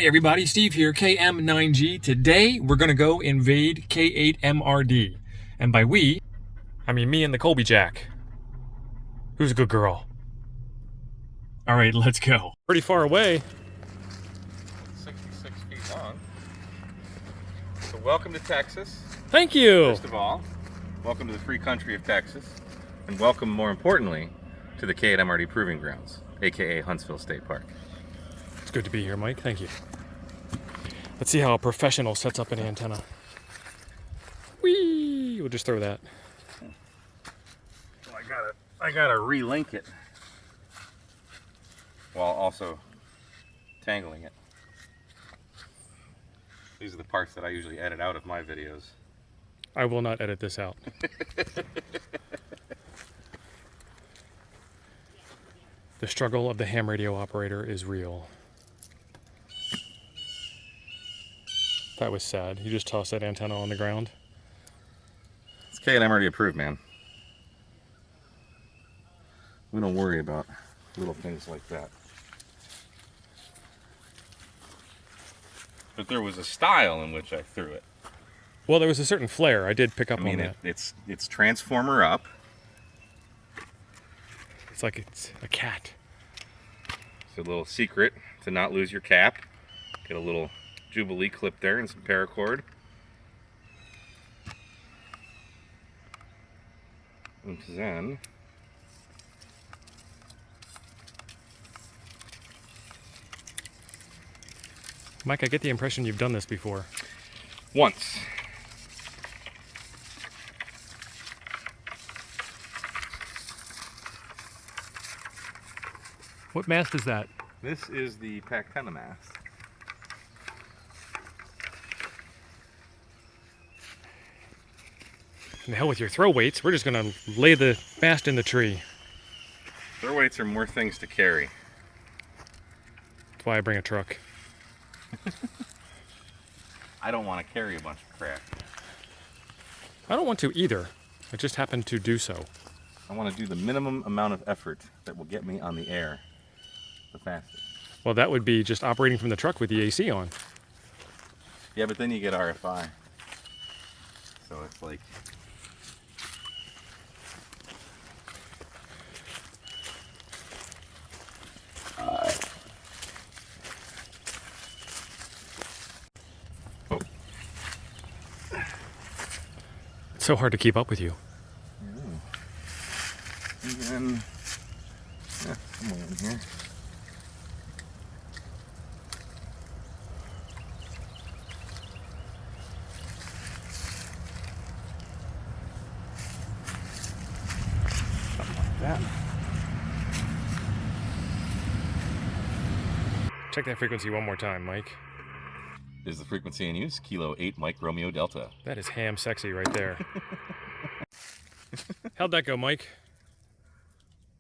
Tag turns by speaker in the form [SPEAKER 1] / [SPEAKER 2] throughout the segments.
[SPEAKER 1] Howdy everybody, Steve here, KM9G. Today we're gonna go invade K8MRD. And by we, I mean me and the Colby Jack. Who's a good girl? Alright, let's go. Pretty far away.
[SPEAKER 2] 66 feet long. So welcome to Texas.
[SPEAKER 1] Thank you!
[SPEAKER 2] First of all, welcome to the free country of Texas. And welcome, more importantly, to the K8MRD Proving Grounds, aka Huntsville State Park.
[SPEAKER 1] It's good to be here, Mike. Thank you. Let's see how a professional sets up an antenna. Whee! We'll just throw that.
[SPEAKER 2] Well, I gotta relink it while also tangling it. These are the parts that I usually edit out of my videos.
[SPEAKER 1] I will not edit this out. The struggle of the ham radio operator is real. That was sad. You just tossed that antenna on the ground.
[SPEAKER 2] It's K8MRD approved, man. We don't worry about little things like that. But there was a style in which I threw it.
[SPEAKER 1] Well, there was a certain flair. I did pick up on that.
[SPEAKER 2] It's transformer up.
[SPEAKER 1] It's like it's a cat.
[SPEAKER 2] It's a little secret to not lose your cap. Get a little Jubilee clip there and some paracord. And then
[SPEAKER 1] Mike, I get the impression you've done this before.
[SPEAKER 2] Once.
[SPEAKER 1] What mast is that?
[SPEAKER 2] This is the Pactena mast.
[SPEAKER 1] And the hell with your throw weights. We're just gonna lay the mast in the tree.
[SPEAKER 2] Throw weights are more things to carry.
[SPEAKER 1] That's why I bring a truck.
[SPEAKER 2] I don't want to carry a bunch of crap.
[SPEAKER 1] I don't want to either. I just happen to do so.
[SPEAKER 2] I want to do the minimum amount of effort that will get me on the air the fastest.
[SPEAKER 1] Well, that would be just operating from the truck with the AC on.
[SPEAKER 2] Yeah, but then you get RFI. So it's like...
[SPEAKER 1] It's so hard to keep up with you.
[SPEAKER 2] And then, yeah, somewhere in here. Something like that.
[SPEAKER 1] Check that frequency one more time, Mike.
[SPEAKER 2] Is the frequency in use? Kilo 8 Mike Romeo Delta.
[SPEAKER 1] That is ham sexy right there. How'd that go, Mike?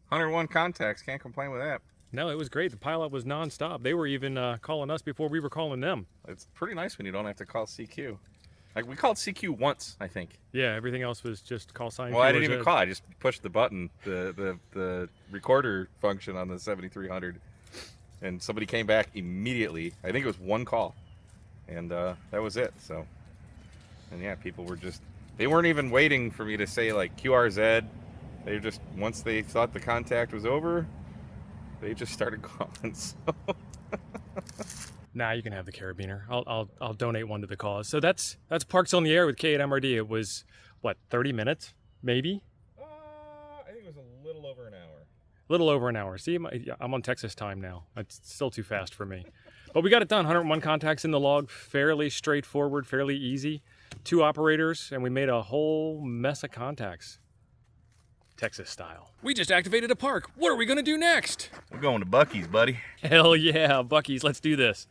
[SPEAKER 2] 101 contacts, can't complain with that.
[SPEAKER 1] No, it was great. The pilot was non-stop. They were even calling us before we were calling them.
[SPEAKER 2] It's pretty nice when you don't have to call CQ. Like, we called CQ once, I think.
[SPEAKER 1] Yeah, everything else was just call sign.
[SPEAKER 2] Well, I didn't even call. I just pushed the button, the recorder function on the 7300, and somebody came back immediately. I think it was one call, and that was it. So, and yeah, people were just, they weren't even waiting for me to say like QRZ. They just, once they thought the contact was over, they just started calling. So.
[SPEAKER 1] Nah, you can have the carabiner. I'll donate one to the cause. So that's Parks on the Air with K8MRD. It was what, 30 minutes, maybe?
[SPEAKER 2] I think it was a little over an hour.
[SPEAKER 1] Little over an hour. See, I'm on Texas time now. It's still too fast for me. But we got it done. 101 contacts in the log. Fairly straightforward, fairly easy. 2 operators, and we made a whole mess of contacts. Texas style. We just activated a park. What are we gonna do next?
[SPEAKER 2] We're going to Buc-Ee's, buddy.
[SPEAKER 1] Hell yeah, Buc-Ee's. Let's do this.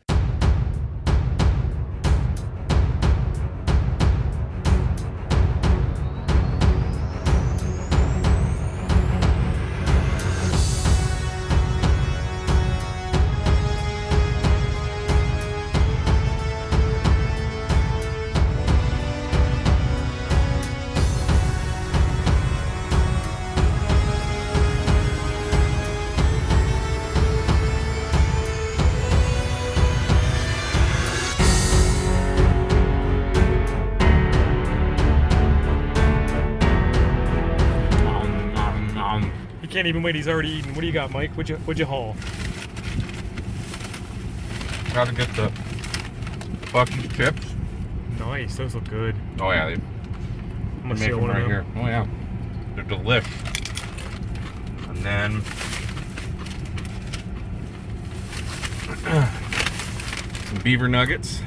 [SPEAKER 1] can't even wait. He's already eating. What do you got, Mike? What'd you haul?
[SPEAKER 2] Gotta get the Buc-Eeeeeeesss chips.
[SPEAKER 1] Nice. Those look good.
[SPEAKER 2] Oh yeah,
[SPEAKER 1] I'm
[SPEAKER 2] they
[SPEAKER 1] gonna
[SPEAKER 2] make
[SPEAKER 1] steal
[SPEAKER 2] them
[SPEAKER 1] one of
[SPEAKER 2] right
[SPEAKER 1] them.
[SPEAKER 2] here. Oh yeah, they're delicious. And then some beaver nuggets.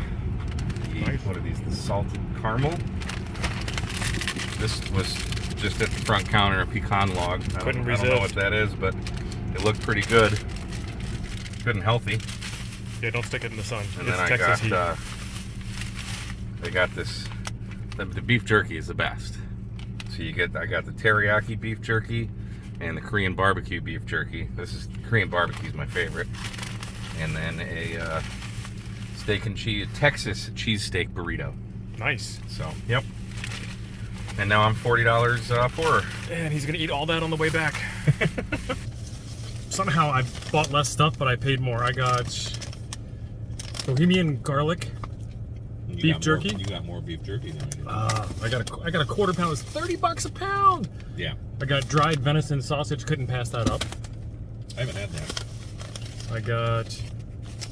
[SPEAKER 1] Nice.
[SPEAKER 2] What are these? The salted caramel. This was just at the front counter, a pecan log. I don't know what that is, but it looked pretty good. Good and healthy.
[SPEAKER 1] Yeah, don't stick it in the sun.
[SPEAKER 2] And
[SPEAKER 1] It's
[SPEAKER 2] then
[SPEAKER 1] Texas heat.
[SPEAKER 2] I got this. The beef jerky is the best. So I got the teriyaki beef jerky and the Korean barbecue beef jerky. Korean barbecue is my favorite. And then a steak and cheese, Texas cheesesteak burrito.
[SPEAKER 1] Nice.
[SPEAKER 2] So, yep. And now I'm $40 poorer.
[SPEAKER 1] And he's gonna eat all that on the way back. Somehow I bought less stuff, but I paid more. I got Bohemian garlic beef jerky.
[SPEAKER 2] You got more beef jerky than I did.
[SPEAKER 1] I got a quarter pound. It's $30 a pound.
[SPEAKER 2] Yeah.
[SPEAKER 1] I got dried venison sausage. Couldn't pass that up.
[SPEAKER 2] I haven't had that.
[SPEAKER 1] I got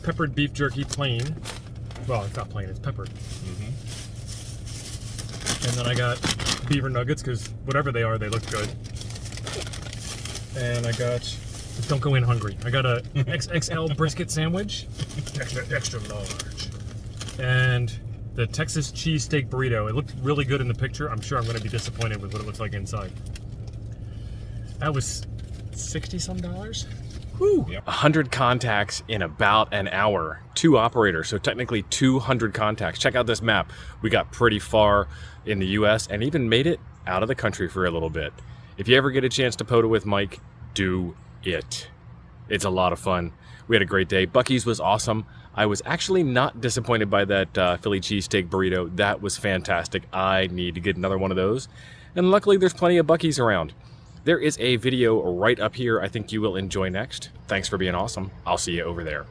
[SPEAKER 1] peppered beef jerky plain. Well, it's not plain. It's peppered.
[SPEAKER 2] Mm-hmm.
[SPEAKER 1] And then I got beaver nuggets because whatever they are, they look good. And I got. Don't go in hungry. I got a XXL brisket sandwich, extra large, and the Texas cheesesteak burrito. It looked really good in the picture. I'm sure I'm going to be disappointed with what it looks like inside. That was $60-some. Whew. Yep. 100 contacts in about an hour. 2 operators, so technically 200 contacts. Check out this map. We got pretty far in the U.S. and even made it out of the country for a little bit. If you ever get a chance to POTA with Mike, do it. It's a lot of fun. We had a great day. Buc-Ee's was awesome. I was actually not disappointed by that Philly cheesesteak burrito. That was fantastic. I need to get another one of those. And luckily there's plenty of Buc-Ee's around. There is a video right up here I think you will enjoy next. Thanks for being awesome. I'll see you over there.